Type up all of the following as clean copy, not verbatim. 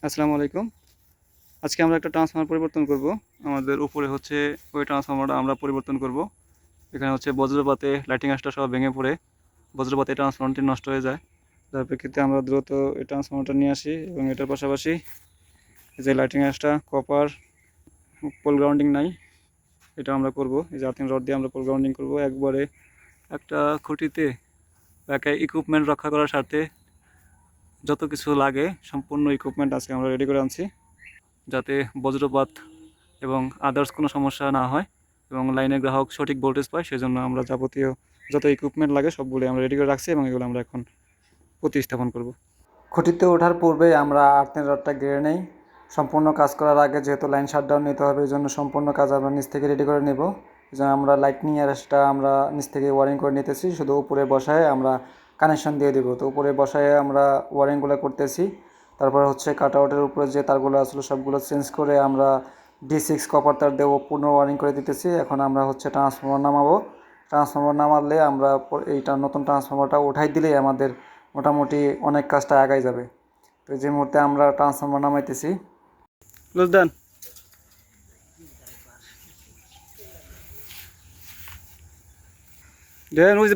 আসসালামু আলাইকুম। আজকে আমরা একটা ট্রান্সফরমার পরিবর্তন করব। আমাদের উপরে হচ্ছে ওই ট্রান্সফরমারটা আমরা পরিবর্তন করব। এখানে হচ্ছে বজ্রপাতে লাইটিং আঁশটা সব ভেঙে পড়ে বজ্রপাতে এই ট্রান্সফরমারটি নষ্ট হয়ে যায়। যার প্রেক্ষিতে আমরা দ্রুত এই ট্রান্সফরমারটা নিয়ে আসি এবং এটার পাশাপাশি যে লাইটিং আঁশটা কপার পোল গ্রাউন্ডিং নাই, এটা আমরা করব। এই যে আর্থিং রড দিয়ে আমরা পোল গ্রাউন্ডিং করব একবারে একটা খুঁটিতে। একটা ইকুইপমেন্ট রক্ষা করার স্বার্থে যত কিছু লাগে সম্পূর্ণ ইকুইপমেন্ট আজকে আমরা রেডি করে আনছি, যাতে বজ্রপাত এবং আদার্স কোনো সমস্যা না হয় এবং লাইনের গ্রাহক সঠিক ভোল্টেজ পায়। সেজন্য আমরা যাবতীয় যত ইকুইপমেন্ট লাগে সবগুলো আমরা রেডি করে রাখছি এবং এগুলো আমরা এখন প্রতিস্থাপন করব। খুঁটিতে ওঠার পূর্বে আমরা আর্থিং রডটা গেড়ে নেই। সম্পূর্ণ কাজ করার আগে যেহেতু লাইন শাটডাউন নিতে হবে, এই জন্য সম্পূর্ণ কাজ আমরা নিচ থেকে রেডি করে নেব। এই জন্য আমরা লাইটনিং এরটা আমরা নিচ থেকে ওয়ারিং করে নিতেছি, শুধু উপরে বসায় আমরা কানেকশন দিয়ে দেবো। তো উপরে বসায় আমরা ওয়ারিংগুলো করতেছি। তারপর হচ্ছে কাট আউটের উপরে যে তারগুলো আসলে সবগুলো চেঞ্জ করে আমরা D6 কপার তার দেবো, পূর্ণ ওয়ারিং করে দিতেছি। এখন আমরা হচ্ছে ট্রান্সফরমার নামাবো। ট্রান্সফরমার নামালে আমরা এইটা নতুন ট্রান্সফরমারটা উঠাই দিলেই আমাদের মোটামুটি অনেক কাজটা আগাই যাবে। তো যে মুহূর্তে আমরা ট্রান্সফরমার নামাইতেছি। লুজদান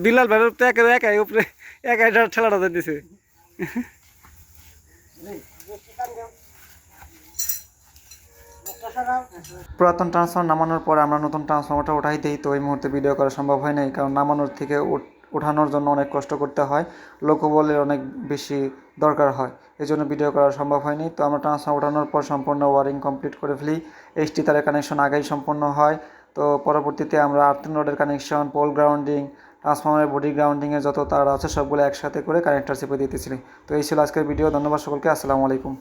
বিলাল ভাই তো একাই উপরে একাই ঠেলাটা দিতেছে। পুরাতন ট্রান্সফর্মার নামানোর পর আমরা নতুন ট্রান্সফর্মারটা উঠাই দিই। তো এই মুহূর্তে ভিডিও করা সম্ভব হয় নাই, কারণ নামানোর থেকে ওঠানোর জন্য অনেক কষ্ট করতে হয়, লোকবলের অনেক বেশি দরকার হয়, এই জন্য ভিডিও করা সম্ভব হয়নি। তো আমরা ট্রান্সফর্মার ওঠানোর পর সম্পূর্ণ ওয়ারিং কমপ্লিট করে ফেলি। এইচটি তারের কানেকশন আগেই সম্পূর্ণ হয়। তো পরবর্তীতে আমরা আর্থিং রডের কানেকশন, পোল গ্রাউন্ডিং, ট্রান্সফর্মারের বডি গ্রাউন্ডিংয়ে যত তার আছে সবগুলো একসাথে করে কানেক্টর চেপে দিতেছিলি। তো এই ছিল আজকের ভিডিও। ধন্যবাদ সকলকে। আসসালামু আলাইকুম।